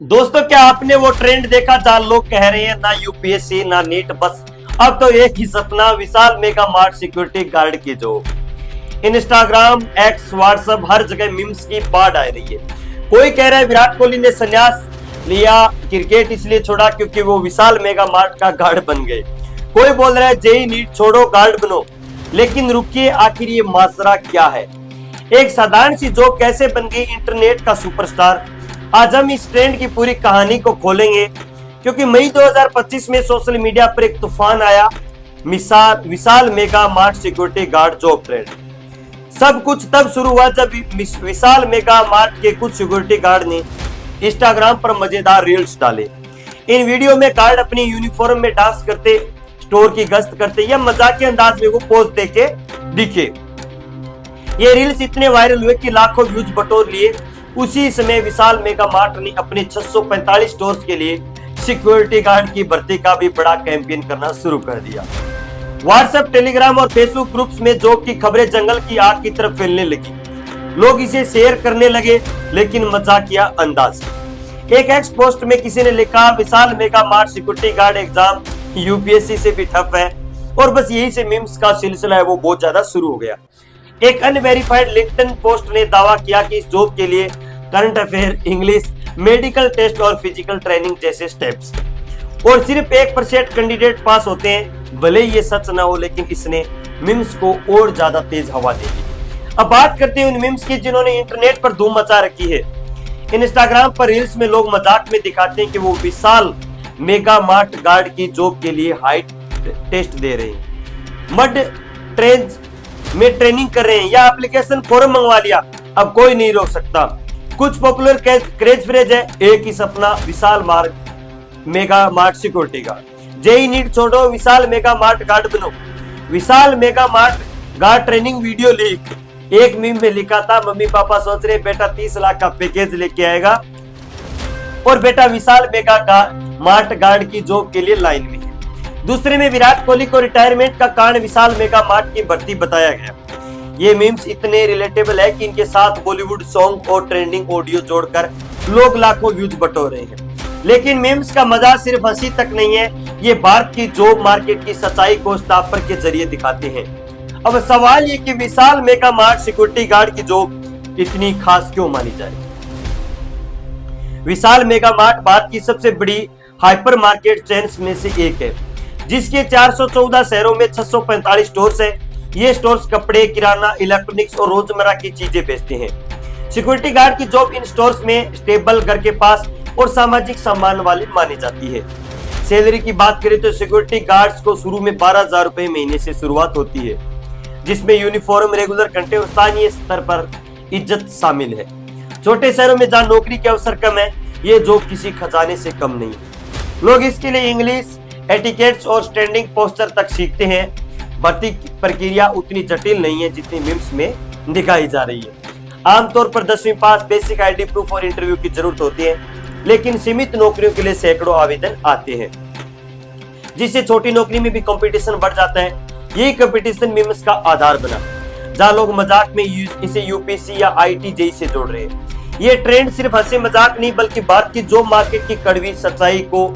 दोस्तों, क्या आपने वो ट्रेंड देखा जहां लोग कह रहे हैं ना यूपीएससी ना नीट, बस अब तो एक ही सपना, Vishal mega mart security guard की जॉब। इंस्टाग्राम, एक्स, व्हाट्सएप, हर जगह मीम्स की बाढ़ आ रही है। कोई कह रहा है विराट कोहली ने संन्यास लिया, क्रिकेट इसलिए छोड़ा क्योंकि वो विशाल मेगा मार्ट का गार्ड बन गए। कोई बोल रहा है जेई नीट छोड़ो, गार्ड बनो। लेकिन रुकिए, आखिर ये माजरा क्या है? एक साधारण सी जॉब कैसे बन गई इंटरनेट का सुपरस्टार? आज हम इस ट्रेंड की पूरी कहानी को खोलेंगे, क्योंकि मई 2025 में सोशल मीडिया पर एक तूफान आया, Vishal mega mart security guard job trend. सब कुछ तब शुरू हुआ जब विशाल मेगा मार्ट के कुछ सिक्योरिटी गार्ड ने इंस्टाग्राम पर मजेदार रील्स डाले। इन वीडियो में गार्ड अपनी यूनिफॉर्म में डांस करते, स्टोर की गश्त करते या मजाक के अंदाज में वो पोज देके दिखे। ये रील्स इतने वायरल हुए कि लाखों व्यूज बटोर लिए। उसी समय विशाल मेगा मार्ट ने अपने 645 स्टोर्स के लिए सिक्योरिटी गार्ड की भर्ती का भी बड़ा कैंपेन करना शुरू कर दिया। व्हाट्सएप, टेलीग्राम और फेसबुक ग्रुप्स में जॉब की खबरें जंगल की आग की तरफ फैलने लगी। लोग इसे शेयर करने लगे, लेकिन मजाकिया अंदाज। एक एक्स पोस्ट में किसी ने लिखा, Vishal mega mart security guard exam UPSC से भी टफ है। और बस यही से मीम्स का सिलसिला है वो बहुत ज्यादा शुरू हो गया। एक अनवेरिफाइड लिंक्डइन पोस्ट ने दावा किया कि इस जॉब के लिए current affair, English, medical test और फिजिकल ट्रेनिंग जैसे स्टेप्स, और सिर्फ 1% कैंडिडेट पास होते हैं। भले ये सच ना हो, लेकिन इसने मीम्स को और ज्यादा तेज हवा दे दी। अब बात करते हैं उन मीम्स की जिन्होंने इंटरनेट पर धूम मचा रखी है। इंस्टाग्राम पर रील्स में लोग मजाक में दिखाते हैं कि वो विशाल मेगा मार्ट गार्ड की जॉब के लिए हाइट टेस्ट दे रहे हैं, मड ट्रेंज में ट्रेनिंग कर रहे हैं या एप्लीकेशन फॉर्म मंगवा लिया, अब कोई नहीं रोक सकता। कुछ पॉपुलर क्रेज फ्रेज है, एक ही सपना, Vishal mega mart security guard. JEE NEET छोड़ो, विशाल मेगा मार्ट गार्ड बनो। Vishal mega Mart guard training video leak. एक मीम में लिखा था, मम्मी पापा सोच रहे बेटा 30 लाख का पैकेज लेके आएगा और बेटा विशाल मेगा मार्ट गार्ड की जॉब के लिए लाइन में है। दूसरे में विराट कोहली को रिटायरमेंट का कारण विशाल मेगा मार्ट की भर्ती बताया गया। ये मीम्स इतने रिलेटेबल है कि इनके साथ बॉलीवुड सॉन्ग और ट्रेंडिंग ऑडियो जोड़कर लोग लाखों व्यूज बटोर रहे हैं। लेकिन मीम्स का मजा सिर्फ हंसी तक नहीं है, ये भारत की जॉब मार्केट की सच्चाई को स्टापर के जरिए दिखाते हैं। अब सवाल ये कि विशाल मेगा मार्ट सिक्योरिटी गार्ड की जॉब इतनी खास क्यों मानी जाए? विशाल मेगा मार्ट भारत की सबसे बड़ी हाइपर मार्केट चेन्स में से एक है, जिसके 414 शहरों में 645 स्टोर्स है। ये स्टोर्स कपड़े, किराना, इलेक्ट्रॉनिक्स और रोजमर्रा की चीजें बेचते हैं। सिक्योरिटी गार्ड की जॉब इन स्टोर्स में स्टेबल, घर के पास और सामाजिक सम्मान वाली मानी जाती है। सैलरी की बात करें तो सिक्योरिटी गार्ड्स को शुरू में 12,000 रुपए महीने से शुरुआत होती है, जिसमें यूनिफॉर्म, रेगुलर घंटे और स्थानीय स्तर पर इज्जत शामिल है। छोटे शहरों में जहाँ नौकरी के अवसर कम है, ये जॉब किसी खजाने से कम नहीं है। लोग इसके लिए इंग्लिश, एटिकेट्स और स्टैंडिंग पोस्चर तक सीखते हैं। भर्ती प्रक्रिया उतनी जटिल नहीं है जितनी मीम्स में दिखाई जा रही है। आमतौर पर 10वीं पास, बेसिक आईडी प्रूफ और इंटरव्यू की जरूरत होती है, लेकिन सीमित नौकरियों के लिए सैकड़ों आवेदन आते हैं, जिससे छोटी नौकरी में भी कंपटीशन बढ़ जाता है। यही कंपटीशन मीम्स का आधार बना, जहां लोग मजाक में इसे यूपीएससी या आईटी जेई से जोड़ रहे हैं। ये ट्रेंड सिर्फ हंसी मजाक नहीं, बल्कि भारत की जॉब मार्केट की कड़वी सच्चाई को,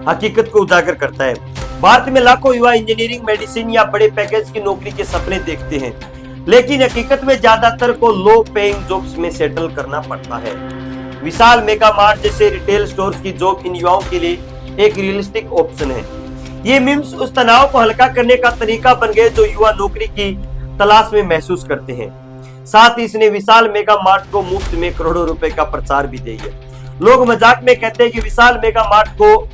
हकीकत को उजागर करता है। भारत में लाखों युवा इंजीनियरिंग, मेडिसिन या बड़े पैकेज की नौकरी के सपने देखते हैं, लेकिन हकीकत में ज्यादातर को लो पेइंग जॉब्स में सेटल करना पड़ता है। विशाल मेगा मार्ट जैसे रिटेल स्टोर्स की जॉब इन युवाओं के लिए एक रियलिस्टिक ऑप्शन है। ये मीम्स उस तनाव को हल्का करने का तरीका बन गए जो युवा नौकरी की तलाश में महसूस करते हैं। साथ ही इसने विशाल मेगा मार्ट को मुफ्त में करोड़ों रुपए का प्रचार भी दिया। लोग मजाक में कहते हैं कि विशाल मेगा मार्ट को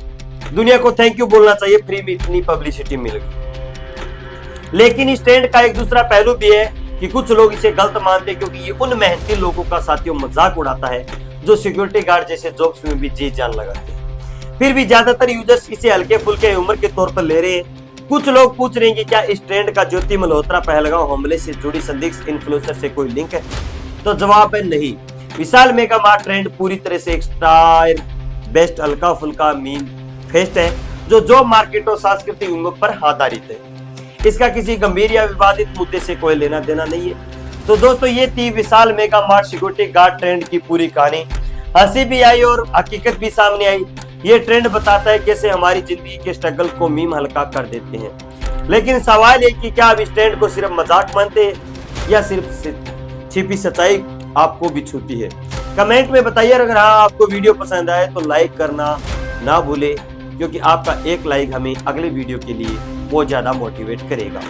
दुनिया को थैंक यू बोलना चाहिए, फ्री में इतनी पब्लिसिटी मिल गई। लेकिन इस ट्रेंड का एक दूसरा पहलू भी है कि कुछ लोग इसे गलत मानते हैं, क्योंकि ये उन मेहनती लोगों का साथियों मजाक उड़ाता है जो सिक्योरिटी गार्ड जैसे जॉब्स में भी जी जान लगाते हैं। फिर भी ज्यादातर यूजर्स इसे हल्के फुल्के ह्यूमर के तौर पर ले रहे हैं। कुछ लोग पूछ रहे हैं कि क्या इस ट्रेंड का ज्योति मल्होत्रा पहलगाम हमले से जुड़ी संदिग्ध इन्फ्लुएंसर से कोई लिंक है? तो जवाब है नहीं। विशाल मेगा मार्ट ट्रेंड पूरी तरह से एक स्टाइल बेस्ट हल्का फुल्का मीम फेस्ट है, जो जॉब मार्केट और सांस्कृतिक उम्र पर आधारित है। इसका किसी गंभीर या विवादित मुद्दे से कोई लेना देना नहीं है। तो दोस्तों, ये थी Vishal mega mart security guard trend की पूरी कहानी। हंसी भी आई और हकीकत भी सामने आई। ये ट्रेंड बताता है कैसे हमारी जिंदगी के स्ट्रगल को मीम हल्का कर देते हैं। लेकिन सवाल है कि क्या आप इस ट्रेंड को सिर्फ मजाक मानते हैं या सिर्फ छिपी सच्चाई आपको भी छूती है। कमेंट में बताइए। अगर हाँ आपको वीडियो पसंद आए तो लाइक करना ना भूले, क्योंकि आपका एक लाइक हमें अगले वीडियो के लिए बहुत ज्यादा मोटिवेट करेगा।